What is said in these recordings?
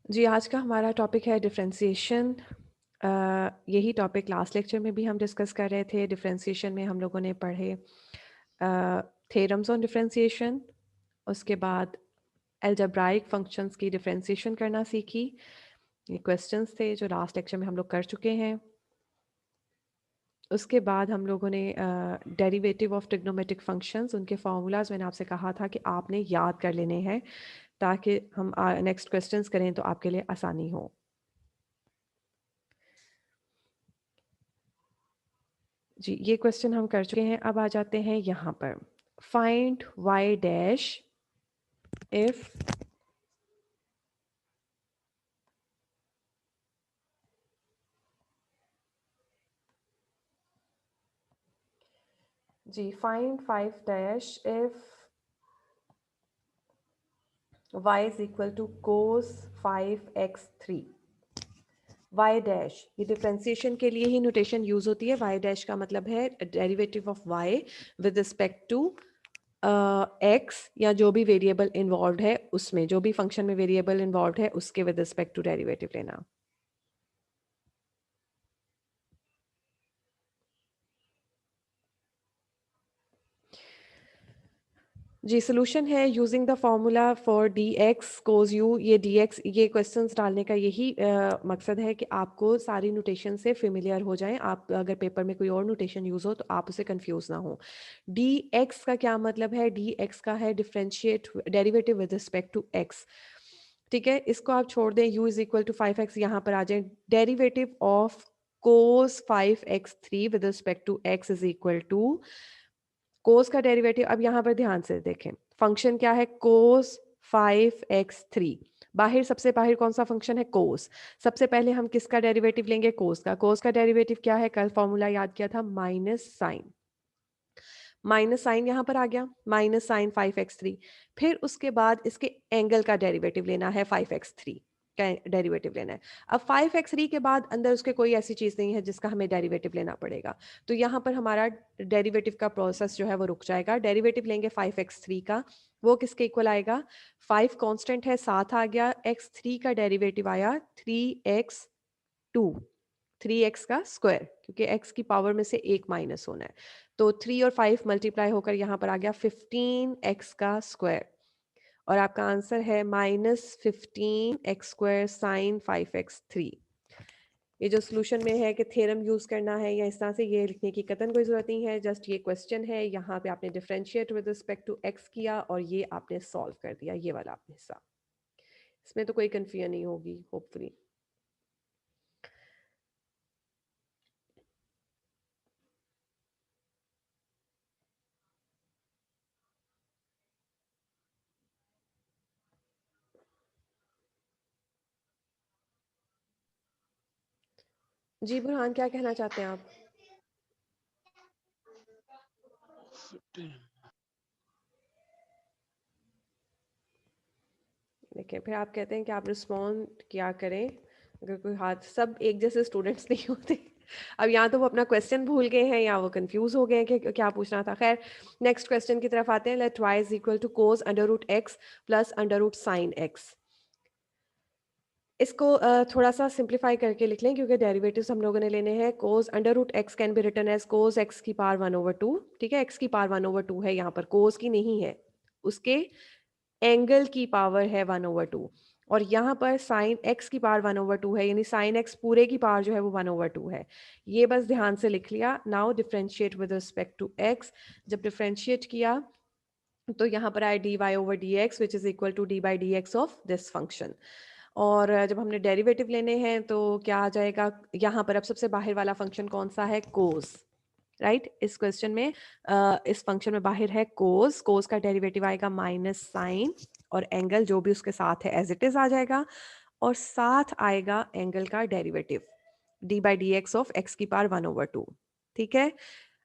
जी, आज का हमारा टॉपिक है डिफरेंशिएशन। यही टॉपिक लास्ट लेक्चर में भी हम डिस्कस कर रहे थे। डिफरेंशिएशन में हम लोगों ने पढ़े थ्योरम्स ऑन डिफरेंशिएशन, उसके बाद अलजेब्राइक फंक्शंस की डिफरेंशिएशन करना सीखी। ये क्वेश्चंस थे जो लास्ट लेक्चर में हम लोग कर चुके हैं। उसके बाद हम लोगों ने डेरिवेटिव ऑफ ट्रिग्नोमेट्रिक फंक्शंस, उनके फार्मूलाज मैंने आपसे कहा था कि आपने याद कर लेने हैं ताकि हम नेक्स्ट क्वेश्चंस करें तो आपके लिए आसानी हो। जी, ये क्वेश्चन हम कर चुके हैं। अब आ जाते हैं यहाँ पर। फाइंड y डैश इफ जी, find 5 dash if y is equal to cos 5x3। y dash, ये डिफरेंशिएशन के लिए ही नोटेशन यूज होती है। y डैश का मतलब है derivative of y with respect to x, या जो भी वेरिएबल इन्वॉल्व है उसमें, जो भी फंक्शन में वेरिएबल इन्वॉल्व है उसके विद रिस्पेक्ट टू डेरिवेटिव लेना। जी, सोल्यूशन है using the formula for d x cos u. ये डी एक्स, ये क्वेश्चंस डालने का यही मकसद है कि आपको सारी नोटेशन से फेमिलियर हो जाएं। आप अगर पेपर में कोई और नोटेशन यूज़ हो तो आप उसे कंफ्यूज ना हो। डी एक्स का क्या मतलब है? डी एक्स का है differentiate derivative with respect to x. ठीक है, इसको आप छोड़ दें। u is equal to 5x, यहाँ पर आ जाए derivative of cos 5x3 with respect to x is equal to cos का डेरिवेटिव। अब यहाँ पर ध्यान से देखें, फंक्शन क्या है? कोस 5x3। बाहर, सबसे बाहर कौन सा फंक्शन है? कोस। सबसे पहले हम किसका डेरिवेटिव लेंगे? कोस का। कोस का डेरिवेटिव क्या है? कल फॉर्मूला याद किया था, माइनस साइन। माइनस साइन यहाँ पर आ गया, माइनस साइन 5x3। फिर उसके बाद इसके एंगल का डेरिवेटिव लेना है, 5x3 का डेरिवेटिव लेना है। अब 5x3 के बाद अंदर उसके कोई ऐसी चीज़ नहीं है जिसका हमें डेरिवेटिव लेना पड़ेगा, तो यहाँ पर हमारा डेरिवेटिव का प्रोसेस जो है वो रुक जाएगा। डेरिवेटिव लेंगे 5x3 का, वो किसके इक्वल आएगा? 5 कांस्टेंट है, साथ आ गया, x3 का डेरिवेटिव आया 3x2, 3x का स्क्वायर, क्योंकि x की पावर में से एक माइनस होना है। तो 3 और 5 मल्टीप्लाई होकर यहाँ पर आ गया 15x का स्क्वायर, और आपका आंसर है -15x² साइन 5x3। ये जो सोल्यूशन में है कि थ्योरम यूज करना है या इस तरह से, ये लिखने की कतन कोई जरूरत नहीं है। जस्ट ये क्वेश्चन है, यहाँ पे आपने differentiate with respect to x किया और ये आपने सॉल्व कर दिया, ये वाला आपने हिस्सा। इसमें तो कोई कंफ्यूजन नहीं होगी होपफुली। जी बुरहान, क्या कहना चाहते हैं आप? देखिए, फिर आप कहते हैं कि आप रिस्पॉन्ड क्या करें अगर कोई हाथ, सब एक जैसे स्टूडेंट्स नहीं होते। अब यहाँ तो वो अपना क्वेश्चन भूल गए हैं या वो कंफ्यूज हो गए हैं कि क्या पूछना था। खैर, नेक्स्ट क्वेश्चन की तरफ आते हैं। Let y is equal to cos under root x plus under root sine x. इसको थोड़ा सा सिंप्लीफाई करके लिख लें, क्योंकि डेरिवेटिव्स हम लोगों ने लेने हैं। Cos under root X can be written as cos X की पावर 1/2। ठीक है, एक्स की पावर 1/2 है, यहाँ पर कोस की नहीं है, उसके एंगल की पावर है 1/2। और यहाँ पर साइन एक्स की पावर 1/2 है, यानी साइन एक्स पूरे की पावर जो है वो 1/2 है। ये बस ध्यान से लिख लिया। Now differentiate with respect to x. जब डिफ्रेंशिएट किया तो यहाँ पर आए d y over d x which is equal to d by d x of this function. और जब हमने डेरिवेटिव लेने हैं तो क्या आ जाएगा यहाँ पर? अब सबसे बाहर वाला फंक्शन कौन सा है? कोस। राइट, इस क्वेश्चन में इस फंक्शन में बाहर है कोस। कोस का डेरिवेटिव आएगा माइनस साइन, और एंगल जो भी उसके साथ है एज इट इज आ जाएगा, और साथ आएगा एंगल का derivative D by d x of x की पावर 1/2। ठीक है,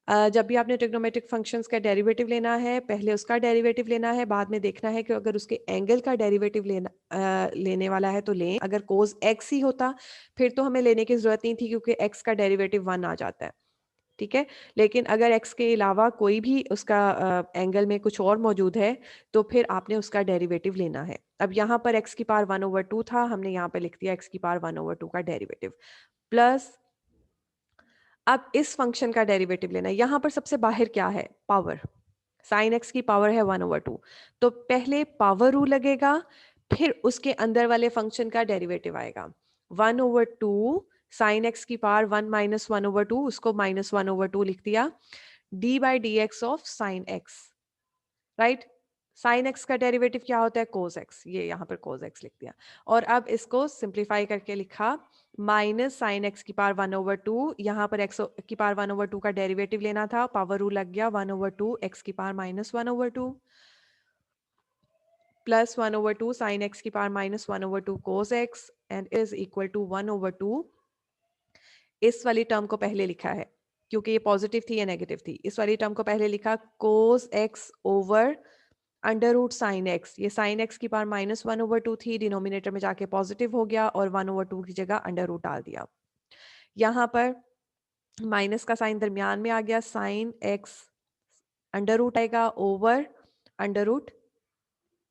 जब भी आपने ट्रिग्नोमेट्रिक फंक्शंस का डेरिवेटिव लेना है, पहले उसका डेरिवेटिव लेना है, बाद में देखना है कि अगर उसके एंगल का डेरिवेटिव लेने वाला है तो लें। अगर कोस एक्स ही होता फिर तो हमें लेने की जरूरत नहीं थी, क्योंकि एक्स का डेरिवेटिव 1 आ जाता है। ठीक है। लेकिन अगर एक्स के अलावा कोई भी उसका एंगल में कुछ और मौजूद है तो फिर आपने उसका डेरिवेटिव लेना है। अब यहाँ पर एक्स की पावर 1/2 था, हमने यहाँ पे लिख दिया एक्स की पावर 1/2 का डेरिवेटिव प्लस अब इस फंक्शन का डेरिवेटिव लेना है। यहाँ पर सबसे बाहर क्या है, पावर, साइन एक्स की पावर है 1/2, तो पहले पावर रूल लगेगा, फिर उसके अंदर वाले फंक्शन का डेरिवेटिव आएगा। 1/2 साइन एक्स की पावर 1 माइनस 1/2, उसको माइनस 1/2 लिख दिया, D by d x of sine x, right. Sine x का डेरिवेटिव क्या होता है, कोस एक्स, ये यहाँ पर कोस एक्स लिख दिया। और अब इसको सिंप्लीफाई करके लिखा माइनस साइन एक्स की पावर 1/2, यहाँ पर एक्स की पावर 1/2 का डेरिवेटिव लेना था, पावर रूल लग गया, 1/2 एक्स की power minus 1/2 plus 1/2 sine x की power minus 1/2 cos X and is equal to 1/2। इस वाली टर्म को पहले लिखा है क्योंकि ये पॉजिटिव थी या नेगेटिव थी, इस वाली टर्म को पहले लिखा cos x over under root sine x. ये साइन एक्स की पावर माइनस 1/2 थी, डिनोमिनेटर में जाके पॉजिटिव हो गया और 1/2 की जगह अंडर रूट डाल दिया। यहाँ पर माइनस का साइन दरमियान में आ गया, साइन एक्स अंडर रूट आएगा ओवर अंडर रूट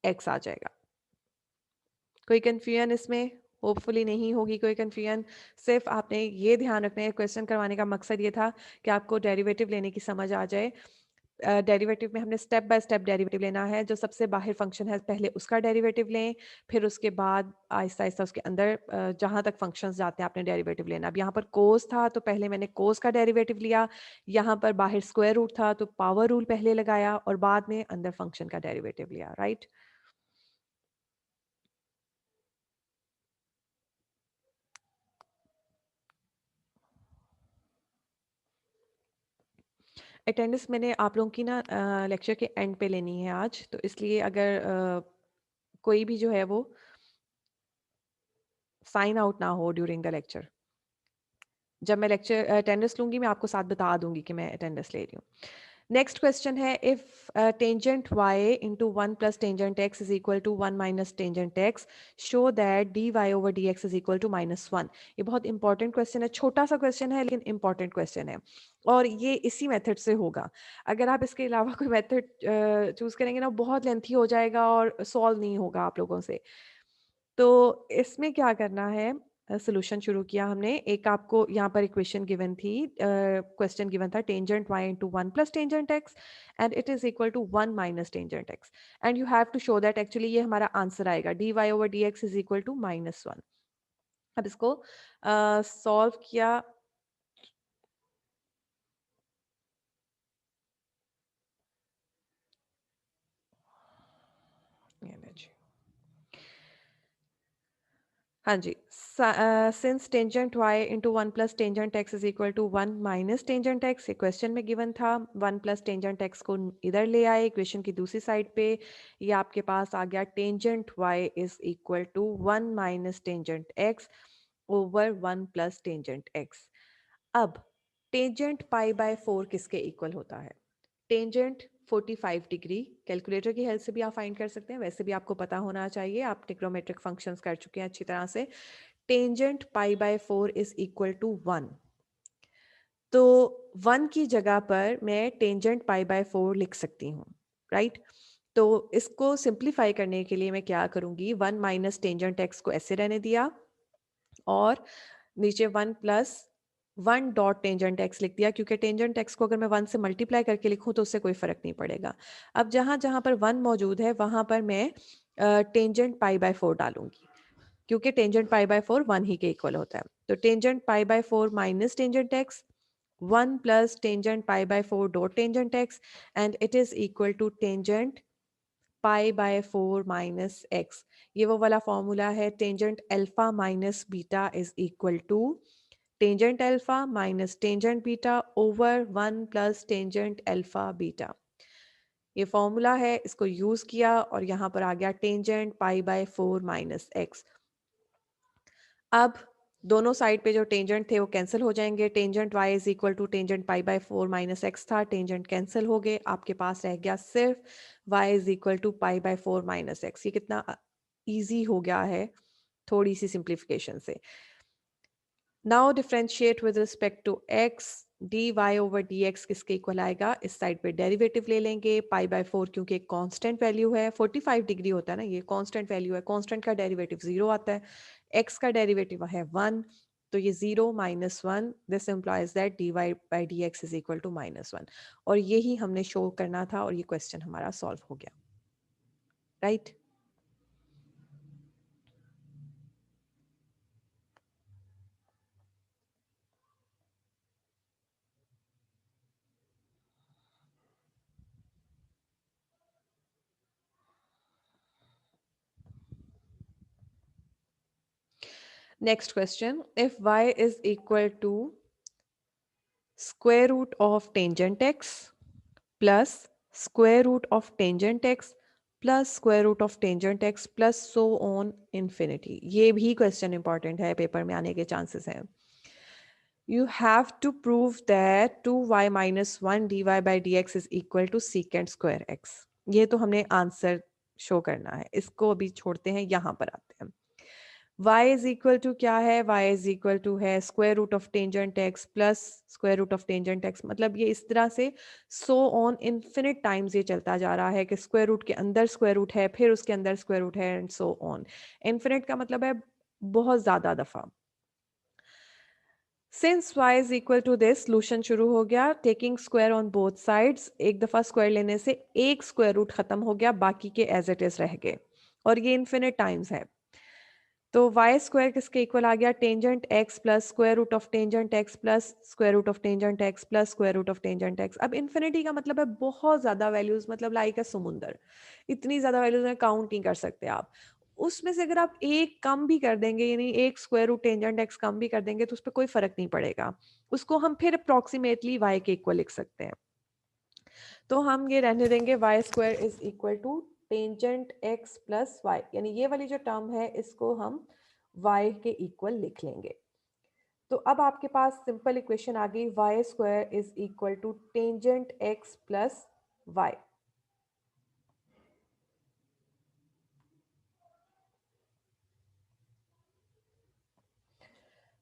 एक्स आ जाएगा। कोई कंफ्यूजन इसमें होपफुली नहीं होगी, कोई कंफ्यूजन। सिर्फ आपने ये ध्यान रखना है, क्वेश्चन करवाने का मकसद ये था कि आपको डेरिवेटिव लेने की समझ आ जाए। डेरिवेटिव में हमने स्टेप बाय स्टेप डेरिवेटिव लेना है, जो सबसे बाहर फंक्शन है पहले उसका डेरिवेटिव लें, फिर उसके बाद आहिस्ता आहिस्ता उसके अंदर जहाँ तक फंक्शंस जाते हैं आपने डेरिवेटिव लेना। अब यहाँ पर कोस था तो पहले मैंने कोस का डेरिवेटिव लिया, यहाँ पर बाहर स्क्वायर रूट था तो पावर रूल पहले लगाया और बाद में अंदर फंक्शन का डेरिवेटिव लिया, राइट। अटेंडेंस मैंने आप लोगों की ना लेक्चर के एंड पे लेनी है आज, तो इसलिए अगर कोई भी जो है वो साइन आउट ना हो ड्यूरिंग द लेक्चर। जब मैं लेक्चर अटेंडेंस लूंगी मैं आपको साथ बता दूंगी कि मैं अटेंडेंस ले रही हूँ। नेक्स्ट क्वेश्चन है, if tangent y into 1 plus tangent x is equal to 1 minus tangent x, show that d y over d x is equal to -1। ये बहुत इंपॉर्टेंट क्वेश्चन है, छोटा सा क्वेश्चन है लेकिन इंपॉर्टेंट क्वेश्चन है और ये इसी मेथड से होगा। अगर आप इसके अलावा कोई मेथड चूज करेंगे ना बहुत लेंथी हो जाएगा और सॉल्व नहीं होगा आप लोगों से। तो इसमें क्या करना है, सॉल्यूशन शुरू किया हमने। एक आपको यहाँ पर इक्वेशन गिवन थी, क्वेश्चन गिवन था tangent y into 1 plus tangent x and it is equal to 1 minus tangent x and you have to show that actually ये हमारा आंसर आएगा dy over dx is equal to -1। अब इसको solve किया, ये लीजिए। हाँ जी, since tangent y into 1 plus tangent x is equal to 1 minus tangent x, ये क्वेश्चन में गिवन था। 1 प्लस टेंजेंट x को इधर ले आए इक्वेशन की दूसरी साइड पे, ये आपके पास आ गया tangent y is equal to 1 minus tangent x over 1 plus tangent x। अब टेंजेंट पाई बाय 4 किसके इक्वल होता है, टेंजेंट 45 डिग्री। कैलकुलेटर की हेल्प से भी आप फाइंड कर सकते हैं, वैसे भी आपको पता होना चाहिए, आप ट्रिग्नोमेट्रिक फंक्शंस कर चुके हैं अच्छी तरह से। Tangent pi by 4 is equal to 1, तो 1 की जगह पर मैं टेंजेंट पाई बाय 4 लिख सकती हूँ, राइट। तो इसको सिंप्लीफाई करने के लिए मैं क्या करूँगी, 1 माइनस टेंजेंट एक्स को ऐसे रहने दिया और नीचे 1 प्लस 1 डॉट टेंजेंट एक्स लिख दिया, क्योंकि टेंजेंट एक्स को अगर मैं 1 से मल्टीप्लाई करके लिखूं तो उससे कोई फर्क नहीं पड़ेगा। अब जहां जहां पर 1 मौजूद है वहां पर मैं टेंजेंट पाई बाय 4 डालूंगी, क्योंकि टेंजेंट पाई बाय 4 1 ही के इक्वल होता है। तो tangent pi by 4 minus tangent x, 1 plus tangent pi by 4 dot tangent x and it is equal to tangent pi by 4 minus x. ये वो वाला फॉर्मूला है, tangent alpha minus beta is equal to tangent alpha minus tangent beta over 1 plus tangent alpha beta. ये formula है, इसको use किया और यहाँ पर आ गया tangent pi by 4 minus x. अब दोनों साइड पे जो टेंजेंट थे वो कैंसिल हो जाएंगे, tangent y is equal to tangent pi by 4 minus x था, टेंजेंट कैंसिल हो गए, आपके पास रह गया सिर्फ y is equal to pi by 4 minus x. ये कितना इजी हो गया है थोड़ी सी सिंप्लीफिकेशन से। Now differentiate with respect to x, d y over d x किसके इक्वल आएगा, इस साइड पे डेरिवेटिव ले लेंगे, पाई बाय 4 क्योंकि एक कांस्टेंट वैल्यू है, 45 डिग्री होता है ना, ये कांस्टेंट वैल्यू है, कांस्टेंट का डेरिवेटिव 0 आता है, एक्स का डेरिवेटिव है 1, तो ये 0 minus 1, this implies that d y by d x is equal to -1, और यही हमने शो करना था और ये क्वेश्चन हमारा सॉल्व हो गया, right. Next question, if y is equal to square root of tangent x plus square root of tangent x plus square root of tangent x plus so on infinity, ये भी question important है, paper में आने के chances हैं। You have to prove that 2y minus 1 dy by dx is equal to secant square x, ये तो हमने आंसर शो करना है, इसको अभी छोड़ते हैं, यहाँ पर आते हैं। y इज इक्वल टू क्या है, y इज इक्वल टू है square root of tangent x plus square root of tangent x, मतलब ये इस तरह से सो ऑन इन्फिनिट टाइम्स ये चलता जा रहा है कि स्क्वायर रूट के अंदर स्क्वायर रूट है, फिर उसके अंदर स्क्वायर रूट है, एंड सो ऑन। इन्फिनिट का मतलब है बहुत ज्यादा दफा। Since y is equal to this, solution शुरू हो गया, taking square on both sides, एक दफा स्क्वायर लेने से एक स्क्वायर रूट खत्म हो गया, बाकी के एज इट इज रह गए, और ये इन्फिनिट टाइम्स है। तो वाई स्क्वायर किसके इक्वल आ गया, tangent x plus square root of tangent x plus square root of tangent x plus square root of tangent x. अब इन्फिनिटी का मतलब है बहुत ज़्यादा वैल्यूज, मतलब लाइक है समुंदर, इतनी ज़्यादा वैल्यूज में काउंट नहीं कर सकते आप। उसमें से अगर आप एक कम भी कर देंगे, यानी एक स्क्वायर रूट टेंजेंट एक्स कम भी कर देंगे, तो उस पर कोई फर्क नहीं पड़ेगा, उसको हम फिर अप्रोक्सीमेटली वाई के इक्वल लिख सकते हैं। तो हम ये रहने देंगे y square is equal to tangent x plus y, यानी ये वाली जो टर्म है इसको हम y के इक्वल लिख लेंगे। तो अब आपके पास सिंपल इक्वेशन आ गई, y square is equal to tangent x plus y.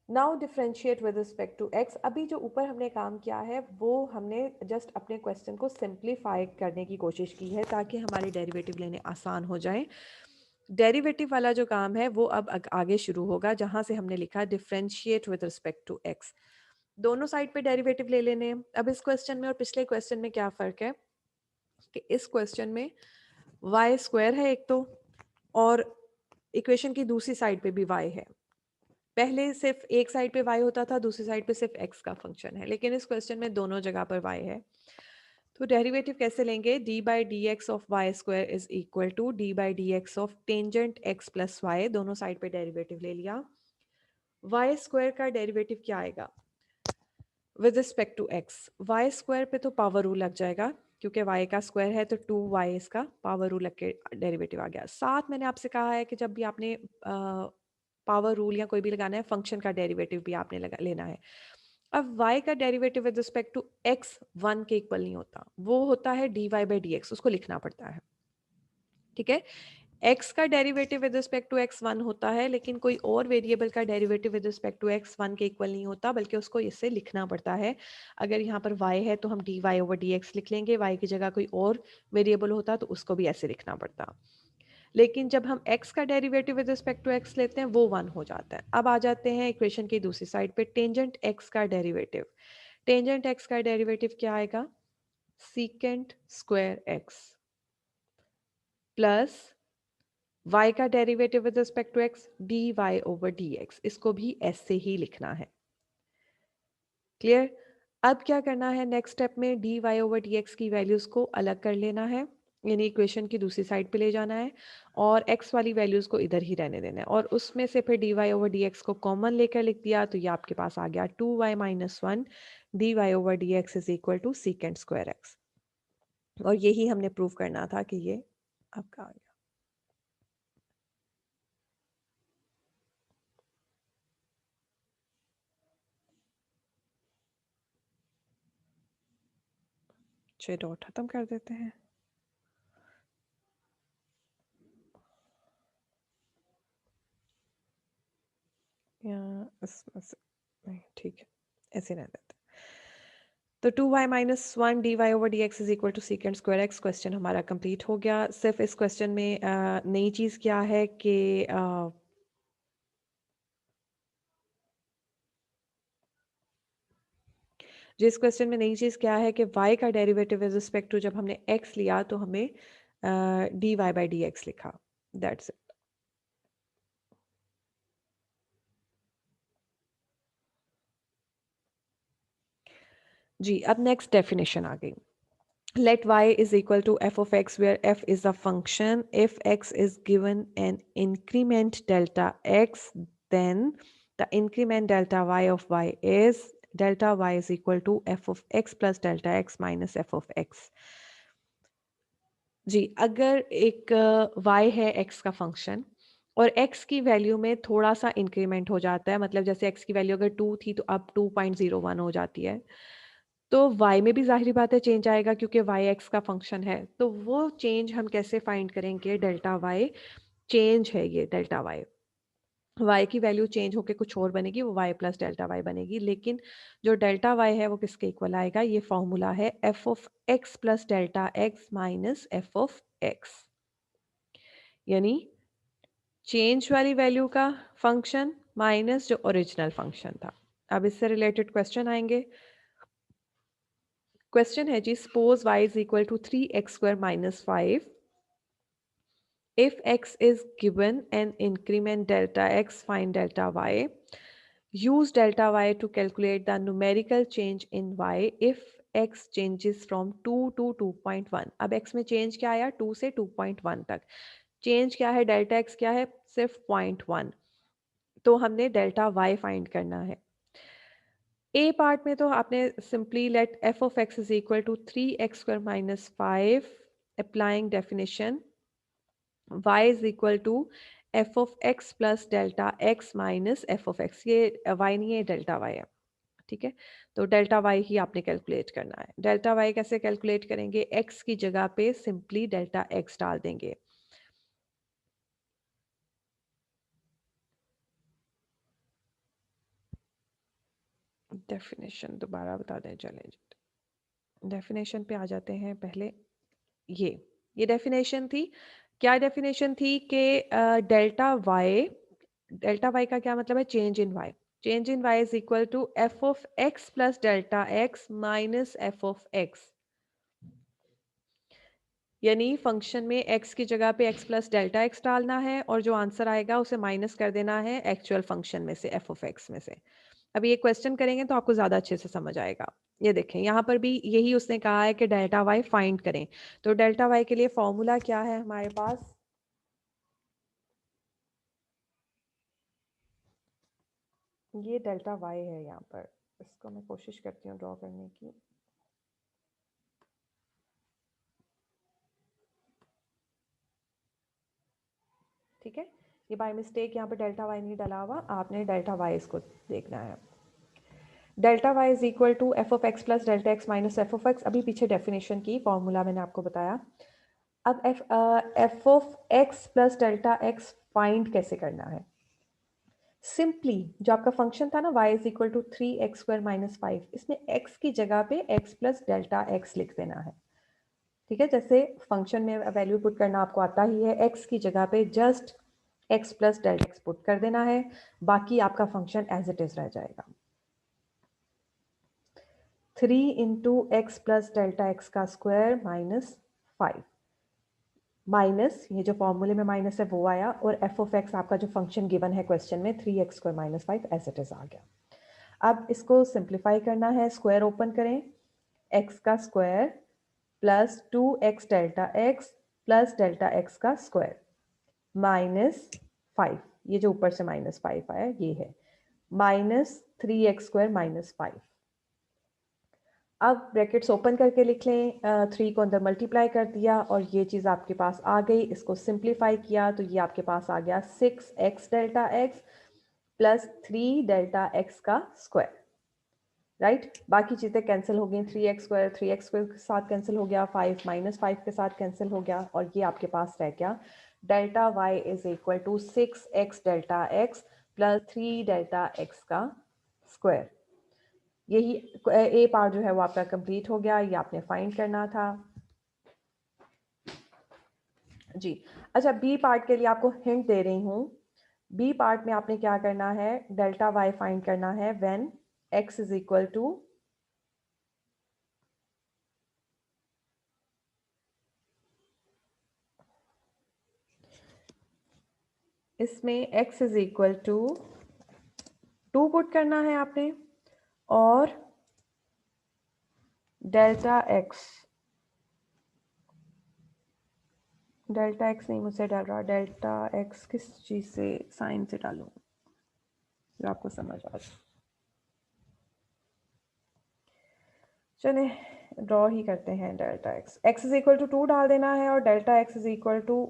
Now differentiate with respect to x. अभी जो ऊपर हमने काम किया है वो हमने जस्ट अपने क्वेश्चन को सिंप्लीफाई करने की कोशिश की है ताकि हमारे डेरिवेटिव लेने आसान हो जाए। डेरिवेटिव वाला जो काम है वो अब आगे शुरू होगा, जहां से हमने लिखा differentiate with respect to x. दोनों साइड पे डेरिवेटिव ले लेने हैं। अब इस क्वेश्चन में और पिछले क्वेश्चन में क्या फ़र्क है कि इस क्वेश्चन में वाई स्क्वायर है एक तो, और इक्वेशन की दूसरी साइड पे भी वाई है। पहले सिर्फ एक साइड पे वाई होता था, दूसरी साइड पे सिर्फ एक्स का फंक्शन है, लेकिन इस क्वेश्चन में दोनों जगह पर वाई है। तो डेरिवेटिव कैसे लेंगे, d by d x of y square is equal to d by d x of tangent x plus y, दोनों साइड पे डेरिवेटिव ले लिया। वाई स्क्वायर का डेरिवेटिव क्या आएगा with respect to x, y square पे तो पावर रूल लग जाएगा, क्योंकि वाई का स्क्वायर है तो 2y इसका पावर रूल लग के डेरिवेटिव आ गया। साथ मैंने आपसे कहा है कि जब भी आपने पावर रूल या कोई भी लगाना है, फंक्शन का डेरिवेटिव भी आपने लेना है। अब y का derivative with respect to x 1 के इक्वल नहीं होता, वो होता है dy बाई डी एक्स, उसको लिखना पड़ता है, ठीक है। x का derivative with respect to x 1 होता है, लेकिन कोई और वेरिएबल का derivative with respect to x 1 के इक्वल नहीं होता, बल्कि उसको इससे लिखना पड़ता है। अगर यहाँ पर y है तो हम dy ओवर dx लिख लेंगे, y की जगह कोई और वेरिएबल होता तो उसको भी ऐसे लिखना पड़ता। लेकिन जब हम x का derivative with respect to x लेते हैं वो 1 हो जाता है। अब आ जाते हैं इक्वेशन की दूसरी साइड पे, टेंजेंट x का डेरिवेटिव। टेंजेंट x का डेरिवेटिव क्या आएगा, secant square x plus y का derivative with respect to x dy over dx, इसको भी ऐसे ही लिखना है। क्लियर। अब क्या करना है नेक्स्ट स्टेप में, dy ओवर dx की वैल्यूज को अलग कर लेना है, यानी इक्वेशन की दूसरी साइड पे ले जाना है, और x वाली वैल्यूज को इधर ही रहने देना है, और उसमें से फिर dy ओवर dx को कॉमन लेकर लिख दिया, तो ये आपके पास आ गया 2y minus 1 dy over dx is equal to secant square x। और यही हमने प्रूव करना था कि ये आपका आ गया। चलिए डॉट खत्म कर देते हैं। या इसमें से नहीं, ठीक है, ऐसे रह देते हैं। तो 2y minus 1 dy over dx is equal to secant square x question हमारा कंप्लीट हो गया। सिर्फ इस क्वेश्चन में नई चीज़ क्या है कि जिस क्वेश्चन में नई चीज़ क्या है कि y का डेरिवेटिव विद रिस्पेक्ट टू जब हमने x लिया तो हमें dy बाई dx लिखा। That's it. जी, अब नेक्स्ट डेफिनेशन आ गई। Let y is equal to f of x where f is a function. If x is given an increment delta x, then the increment delta y of y is delta y is equal to f of x plus delta x minus f of x. जी, अगर एक y है x का function और x की value में थोड़ा सा increment हो जाता है, मतलब जैसे x की वैल्यू अगर 2 थी तो अब 2.01 हो जाती है, तो y में भी ज़ाहिरी बात है चेंज आएगा क्योंकि y x का फंक्शन है। तो वो चेंज हम कैसे फाइंड करेंगे? डेल्टा y चेंज है ये डेल्टा y। y की वैल्यू चेंज होके कुछ और बनेगी, वो y प्लस डेल्टा y बनेगी। लेकिन जो डेल्टा y है वो किसके इक्वल आएगा? ये फॉर्मूला है f of x plus delta x minus f of x, यानी चेंज वाली वैल्यू का फंक्शन माइनस जो ओरिजिनल फंक्शन था। अब इससे रिलेटेड क्वेश्चन आएंगे। क्वेश्चन है जी, suppose y is equal to 3x square minus 5 if x is given an increment delta x, find delta y. Use delta y to calculate the numerical change in y if x changes from 2 to 2.1. अब x में change क्या आया? 2 से 2.1 तक। Change क्या है? Delta x क्या है? सिर्फ 0.1। तो हमने डेल्टा y फाइंड करना है। ए पार्ट में तो आपने simply let f of x is equal to 3x square minus 5 applying definition y is equal to f of x plus delta x minus f of x। ये y नहीं है, delta y है। ठीक है, तो डेल्टा y ही आपने calculate करना है। डेल्टा y कैसे कैलकुलेट करेंगे? x की जगह पे सिंपली डेल्टा x डाल देंगे। डेफिनेशन दोबारा बता दें, चले डेफिनेशन पे आ जाते हैं। पहले ये डेफिनेशन थी। क्या डेफिनेशन थी कि डेल्टा वाई का क्या मतलब है? Change in y. Change in y is equal to f of x plus delta x minus f of x, यानी फंक्शन में x की जगह पे x प्लस डेल्टा एक्स डालना है और जो आंसर आएगा उसे माइनस कर देना है एक्चुअल फंक्शन में से, एफ ऑफ एक्स में से। अब ये क्वेश्चन करेंगे तो आपको ज़्यादा अच्छे से समझ आएगा। ये देखें, यहाँ पर भी यही उसने कहा है कि डेल्टा वाई फाइंड करें। तो डेल्टा वाई के लिए फॉर्मूला क्या है हमारे पास? ये डेल्टा वाई है यहाँ पर। इसको मैं कोशिश करती हूँ ड्रॉ करने की। ठीक है, ये बाय मिस्टेक यहाँ पर डेल्टा वाई नहीं डला हुआ, आपने डेल्टा वाई इसको देखना है। Delta y is equal to f of x plus delta x minus f of x. अभी पीछे डेफिनेशन की फॉर्मूला मैंने आपको बताया। अब f of x plus delta x find कैसे करना है? सिंपली जो आपका फंक्शन था ना y is equal to 3x square minus 5, इसमें x की जगह पे x प्लस डेल्टा x लिख देना है। ठीक है, जैसे फंक्शन में वैल्यू पुट करना आपको आता ही है, x की जगह पे just x plus delta x put कर देना है, बाकी आपका फंक्शन एज इट इज रह जाएगा। 3 into x plus delta x का स्क्वायर माइनस 5, माइनस ये जो फॉर्मूले में माइनस है वो आया, और एफ ऑफ एक्स आपका जो फंक्शन गिवन है क्वेश्चन में 3x square minus 5 as it is आ गया। अब इसको सिंप्लीफाई करना है, स्क्वायर ओपन करें, x का square plus 2x delta x का स्क्वायर माइनस 5, ये जो ऊपर से माइनस 5 आया ये है, माइनस 3x स्क्वायर माइनस 5। अब ब्रैकेट्स ओपन करके लिख लें, 3 को अंदर मल्टीप्लाई कर दिया और ये चीज़ आपके पास आ गई। इसको सिंप्लीफाई किया तो ये आपके पास आ गया 6x delta x plus 3 delta x का स्क्वायर। राइट, बाकी चीज़ें कैंसिल हो गई, 3x स्क्वायर के साथ कैंसिल हो गया, 5 माइनस 5 के साथ कैंसिल हो गया, और ये आपके पास रह गया delta y is equal to 6x delta x plus 3 delta x का स्क्वायर। यही ए पार्ट जो है वो आपका कंप्लीट हो गया, ये आपने फाइंड करना था जी। अच्छा, बी पार्ट के लिए आपको हिंट दे रही हूँ। बी पार्ट में आपने क्या करना है, डेल्टा वाई फाइंड करना है when x is equal to, इसमें x is equal to 2 put करना है आपने, और डेल्टा x, डेल्टा x नहीं मुझसे डाल रहा, डेल्टा x किस चीज़ से, साइन से डालूं जो आपको समझ आ जाए। चले ड्रॉ ही करते हैं delta x is equal to 2 डाल देना है, और delta x is equal to,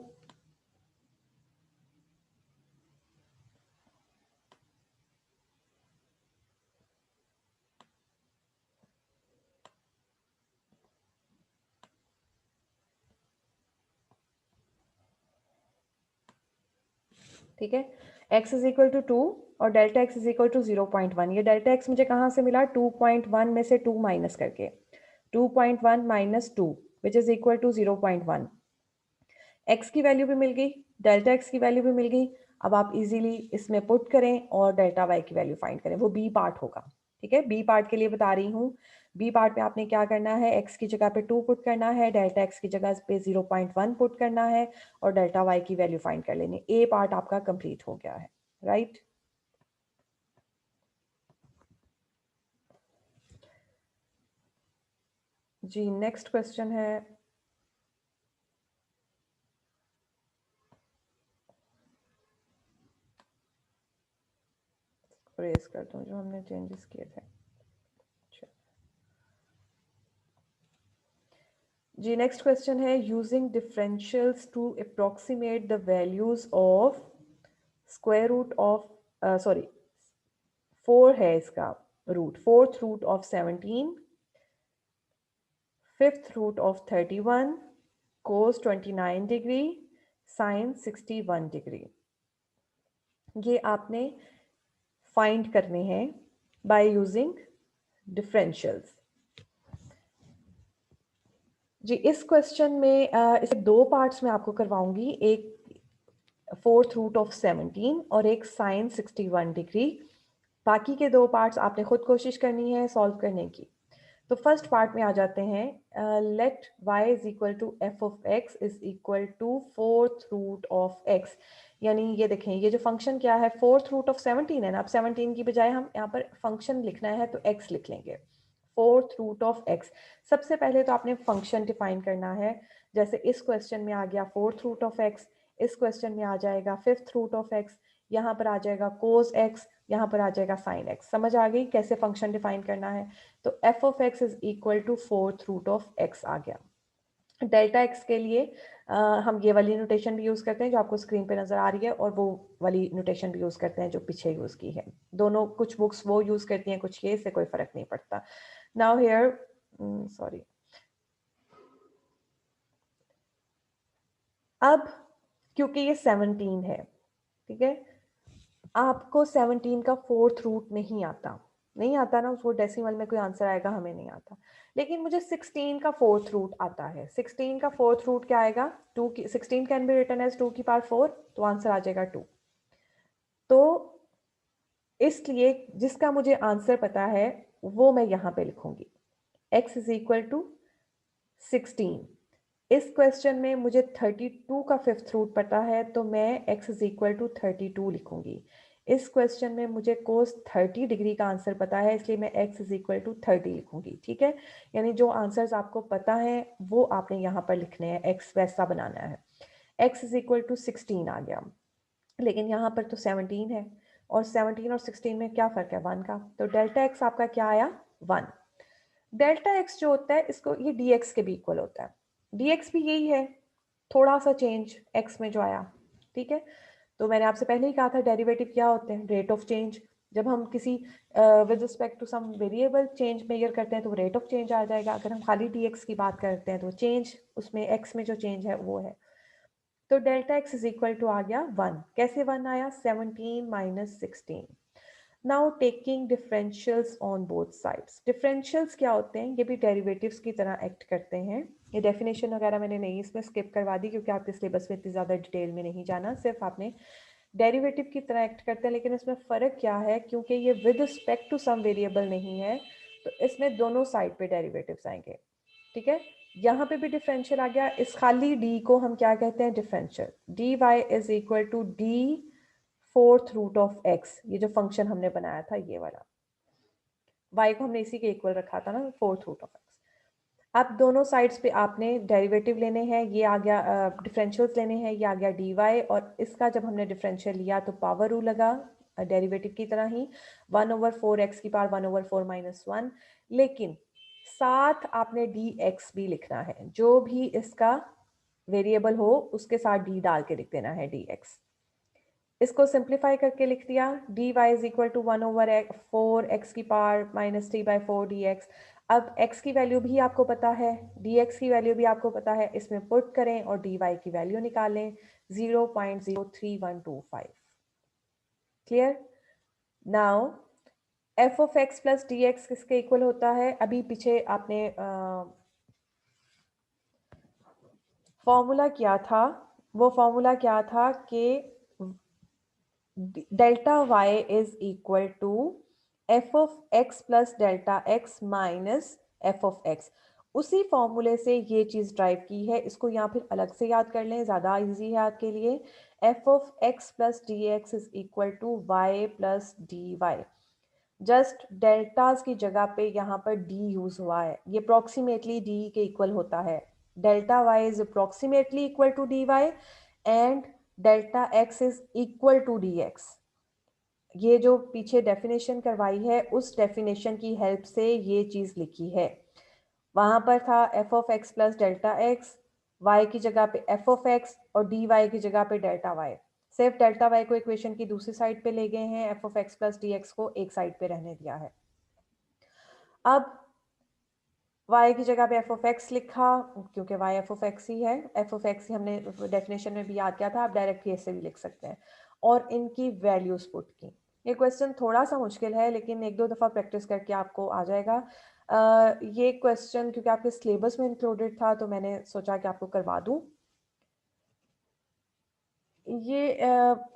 ठीक है, x इज इक्वल टू 2 और delta x is equal to 0.1। ये डेल्टा x मुझे कहाँ से मिला, 2.1 में से 2 माइनस करके, 2.1 minus 2 which is equal to 0.1। x की वैल्यू भी मिल गई, डेल्टा x की वैल्यू भी मिल गई। अब आप इजीली इसमें पुट करें और डेल्टा y की वैल्यू फाइंड करें, वो बी पार्ट होगा। ठीक है, बी पार्ट के लिए बता रही हूँ। बी पार्ट में आपने क्या करना है, x की जगह पे 2 पुट करना है, डेल्टा x की जगह पे 0.1 पुट करना है, और डेल्टा y की वैल्यू फाइंड कर लेनी। ए पार्ट आपका कंप्लीट हो गया है, राइट। जी, नेक्स्ट क्वेश्चन है, रेस कर दूं जो हमने चेंजेस किए थे। जी, नेक्स्ट क्वेश्चन है, using differentials to approximate the values of square root of, sorry 4 है इसका root, fourth root of 17, fifth root of 31, cos 29 degree, sine 61 degree. ये आपने फाइंड करने हैं बाय यूजिंग डिफरेंशियल्स। जी, इस क्वेश्चन में इसे दो पार्ट्स में आपको करवाऊंगी, एक फोर्थ रूट ऑफ 17 और एक साइन 61 डिग्री। बाकी के दो पार्ट्स आपने खुद कोशिश करनी है सॉल्व करने की। तो फर्स्ट पार्ट में आ जाते हैं, let y is equal to f of x is equal to fourth root of x। यानी ये देखें, ये जो फंक्शन क्या है, फोर्थ रूट ऑफ 17 है ना। अब 17 की बजाय हम यहाँ पर फंक्शन लिखना है तो x लिख लेंगे, फोर्थ रूट ऑफ x। सबसे पहले तो आपने फंक्शन डिफाइन करना है। जैसे इस क्वेश्चन में आ गया फोर्थ रूट ऑफ x, इस क्वेश्चन में आ जाएगा फिफ्थ रूट ऑफ x, यहाँ पर आ जाएगा कोस x, यहाँ पर आ जाएगा साइन x। समझ आ गई कैसे फंक्शन डिफाइन करना है। तो f of x is equal to fourth root of x आ गया। डेल्टा x के लिए हम ये वाली नोटेशन भी यूज़ करते हैं जो आपको स्क्रीन पे नज़र आ रही है, और वो वाली नोटेशन भी यूज़ करते हैं जो पीछे यूज़ की है। दोनों, कुछ बुक्स वो यूज़ करती हैं, कुछ ये, इससे कोई फ़र्क नहीं पड़ता। नाउ हेयर, सॉरी, अब क्योंकि ये 17 है, ठीक है, आपको 17 का फोर्थ रूट नहीं आता, नहीं आता ना, उसको डेसिमल में कोई आंसर आएगा, हमें नहीं आता। लेकिन मुझे 16 का फोर्थ रूट आता है। 16 का फोर्थ रूट क्या आएगा, 2 की, 16 कैन बी रिटन एज 2 की पावर 4, तो आंसर आ जाएगा 2। तो इसलिए जिसका मुझे आंसर पता है वो मैं यहाँ पे लिखूंगी, x इज इक्वल टू 16। इस क्वेश्चन में मुझे 32 का फिफ्थ रूट पता है, तो मैं x इज इक्वल टू 32 लिखूंगी। इस क्वेश्चन में मुझे कोस 30 डिग्री का आंसर पता है, इसलिए मैं x इज इक्वल टू 30 लिखूंगी। ठीक है, यानी जो आंसर्स आपको पता है वो आपने यहाँ पर लिखने हैं, x वैसा बनाना है। x इज इक्वल टू 16 आ गया, लेकिन यहाँ पर तो 17 है, और 17 और 16 में क्या फ़र्क है, 1 का। तो डेल्टा x आपका क्या आया, 1। डेल्टा x जो होता है, इसको ये dx के भी इक्वल होता है। dx भी यही है, थोड़ा सा चेंज x में जो आया। ठीक है, तो मैंने आपसे पहले ही कहा था डेरिवेटिव क्या होते हैं, रेट ऑफ चेंज। जब हम किसी with respect to some variable change measure करते हैं तो रेट ऑफ चेंज आ जाएगा। अगर हम खाली dx की बात करते हैं तो चेंज, उसमें x में जो चेंज है वो है। तो delta x is equal to आ गया 1। कैसे 1 आया, 17 माइनस 16। Now taking differentials on both sides. Differentials क्या होते हैं? ये भी डेरिवेटिव्स की तरह एक्ट करते हैं। ये डेफिनेशन वगैरह मैंने नहीं इसमें स्किप करवा दी क्योंकि आपके सिलेबस में इतनी ज़्यादा डिटेल में नहीं जाना, सिर्फ आपने डेरिवेटिव की तरह एक्ट करते हैं। लेकिन इसमें फ़र्क क्या है, क्योंकि ये with respect to some variable नहीं है तो इसमें दोनों साइड पे डेरिवेटिव्स आएंगे। ठीक है, यहाँ पे भी डिफरेंशियल आ गया। इस खाली डी को हम क्या कहते हैं? Differential. D y is equal to d fourth root of x, ये जो फंक्शन हमने बनाया था ये वाला, y को हमने इसी के इक्वल रखा था ना, फोर्थ रूट ऑफ एक्स। अब दोनों साइड्स पे आपने डेरिवेटिव लेने हैं, ये आ गया डिफरेंशियल्स लेने हैं, ये आ गया डी वाई, और इसका जब हमने डिफरेंशियल लिया तो पावर रूल लगा डेरिवेटिव की तरह ही, 1/4 एक्स की पावर 1/4 - 1। लेकिन साथ आपने डी एक्स भी लिखना है, जो भी इसका वेरिएबल हो उसके साथ डी डाल के लिख देना है डी एक्स। इसको सिंप्लीफाई करके लिख दिया, d y is equal to 1/4 x की पावर -3/4 डी एक्स। अब x की वैल्यू भी आपको पता है, dx की वैल्यू भी आपको पता है, इसमें पुट करें और dy की वैल्यू निकालें 0.03125। Clear? Now f of x plus d x किसके इक्वल होता है? अभी पीछे आपने फॉर्मूला क्या था? वो फॉर्मूला क्या था कि delta y is equal to f of x plus delta x minus f of x। उसी फॉर्मूले से ये चीज़ ड्राइव की है, इसको यहाँ फिर अलग से याद कर लें, ज़्यादा इजी है आपके लिए। f of x plus d x is equal to y plus d y. Just deltas की जगह पे यहाँ पर d यूज हुआ है, ये अप्रोक्सीमेटली d के इक्वल होता है। Delta y is approximately equal to dy and delta x is equal to dx। ये जो पीछे डेफिनेशन करवाई है उस डेफिनेशन की हेल्प से ये चीज़ लिखी है। वहाँ पर था f of x plus delta x, y की जगह पे f ऑफ x और dy की जगह पे डेल्टा y। सिर्फ डेल्टा y को इक्वेशन की दूसरी साइड पे ले गए हैं, f of x plus dx को एक साइड पे रहने दिया है। अब y की जगह पे f ऑफ x लिखा क्योंकि y f ऑफ x ही है, f ऑफ x ही हमने डेफिनेशन में भी याद किया था, आप डायरेक्ट ऐसे भी लिख सकते हैं, और इनकी वैल्यूज पुट की। ये क्वेश्चन थोड़ा सा मुश्किल है लेकिन एक दो दफ़ा प्रैक्टिस करके आपको आ जाएगा। ये क्वेश्चन क्योंकि आपके सिलेबस में इंक्लूडेड था तो मैंने सोचा कि आपको करवा दूं। ये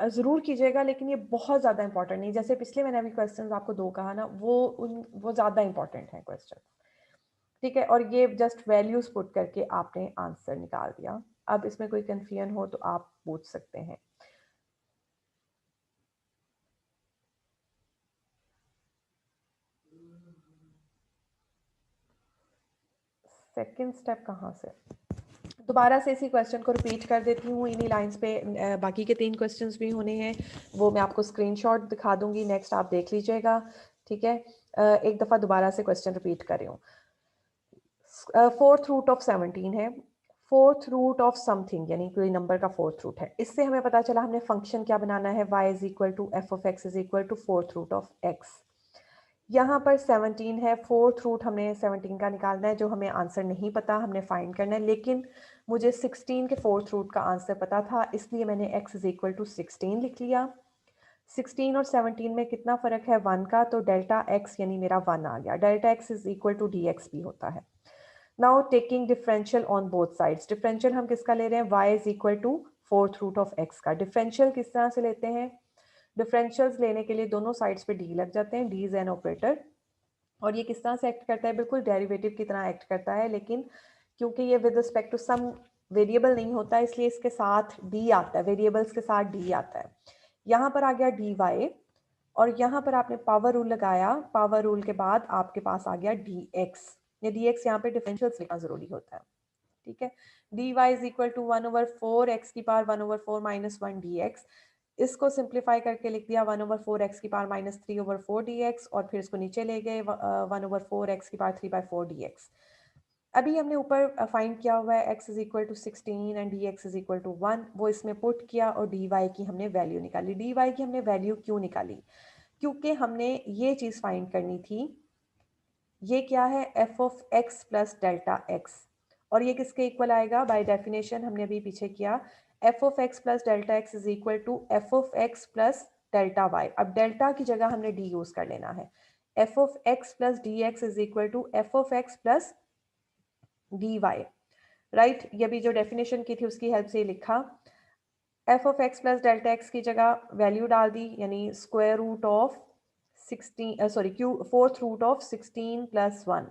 ज़रूर कीजिएगा लेकिन ये बहुत ज़्यादा इंपॉर्टेंट नहीं, जैसे पिछले मैंने अभी क्वेश्चंस आपको दो कहा ना, वो ज़्यादा इंपॉर्टेंट हैं क्वेश्चन। ठीक है, और ये जस्ट वैल्यूज पुट करके आपने आंसर निकाल दिया। अब इसमें कोई कंफ्यूजन हो तो आप पूछ सकते हैं। सेकंड स्टेप कहाँ से? दोबारा से इसी क्वेश्चन को रिपीट कर देती हूँ, इन्हीं लाइंस पे बाकी के 3 क्वेश्चंस भी होने हैं, वो मैं आपको स्क्रीनशॉट दिखा दूंगी, नेक्स्ट आप देख लीजिएगा। ठीक है, एक दफ़ा दोबारा से क्वेश्चन रिपीट कर रही हूँ। फोर्थ रूट ऑफ 17 है, फोर्थ रूट ऑफ समथिंग यानी कोई नंबर का फोर्थ रूट है। इससे हमें पता चला हमने फंक्शन क्या बनाना है, y is equal to f of x is equal to fourth root of x. यहाँ पर 17 है, फोर्थ रूट हमने 17 का निकालना है, जो हमें आंसर नहीं पता हमने फाइंड करना है, लेकिन मुझे 16 के फोर्थ रूट का आंसर पता था इसलिए मैंने x इज इक्वल टू 16 लिख लिया। 16 और 17 में कितना फ़र्क है? 1 का, तो डेल्टा x यानी मेरा 1 आ गया। Delta x is equal to d x भी होता है। Now taking differential on both sides. Differential हम किसका ले रहे हैं? y is equal to fourth root of x का। डिफरेंशियल किस तरह से लेते हैं? डिफरेंशियल्स लेने के लिए दोनों साइड्स पे डी लग जाते हैं, डी इज एन ऑपरेटर, और ये किस तरह से एक्ट करता है? बिल्कुल डेरिवेटिव की तरह एक्ट करता है, लेकिन क्योंकि ये with respect to some variable नहीं होता इसलिए इसके साथ डी आता है, वेरिएबल्स के साथ डी आता है। यहाँ पर आ गया डी वाई, और यहाँ पर आपने पावर रूल लगाया, पावर रूल के बाद आपके पास आ गया डी एक्स। ये डी एक्स यहाँ पे डिफरेंशियल्स लिखना जरूरी होता है। ठीक है, d y is equal to 1/4 x की पावर 1/4 - 1 डी एक्स। इसको सिंप्लीफाई करके लिख दिया 1/4 एक्स की पावर -3/4 डी एक्स, और फिर इसको नीचे ले गए 1/4 एक्स की पावर 3/4 डी एक्स। अभी हमने ऊपर फाइंड किया हुआ है x is equal to 16 and d x is equal to 1, वो इसमें पुट किया और डी वाई की हमने वैल्यू निकाली। डी वाई की हमने वैल्यू क्यों निकाली? क्योंकि हमने ये चीज़ फाइंड करनी थी, ये क्या है? f of x plus delta x, और ये किसके इक्वल आएगा? बाय डेफिनेशन हमने अभी पीछे किया, f of x plus delta x is equal to f of x plus delta y. अब डेल्टा की जगह हमने डी यूज कर लेना है। F of x plus d x is equal to f of x plus d y, right. ये भी जो डेफिनेशन की थी उसकी हेल्प से लिखा। F of x plus delta x की जगह वैल्यू डाल दी, यानी square root of 16 sorry q fourth root of 16 plus 1।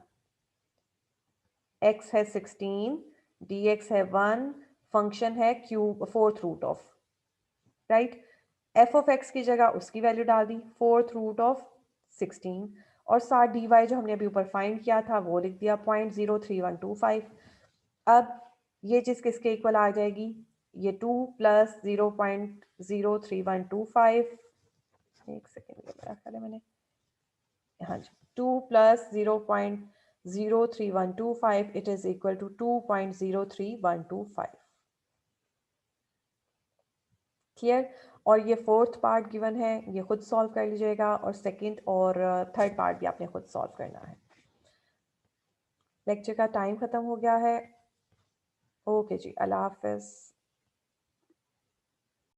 X है 16, डी एक्स है 1, फंक्शन है cube fourth root of, right. F of x की जगह उसकी वैल्यू डाल दी फोर्थ रूट ऑफ 16, और साथ डी वाई जो हमने अभी ऊपर फाइंड किया था वो लिख दिया 0.03125। अब ये चीज़ किसके इक्वल आ जाएगी, ये 2 प्लस 0.03125, एक सेकेंड ये मेरा ख्याल है मैंने, हाँ जी, 2 प्लस 0.03125 it is equal to 2.03125। Clear. और ये फोर्थ पार्ट गिवन है, ये खुद सॉल्व कर लीजिएगा, और सेकंड और थर्ड पार्ट भी आपने खुद सॉल्व करना है। लेक्चर का टाइम ख़त्म हो गया है। ओके जी, अल्लाह हाफिज़।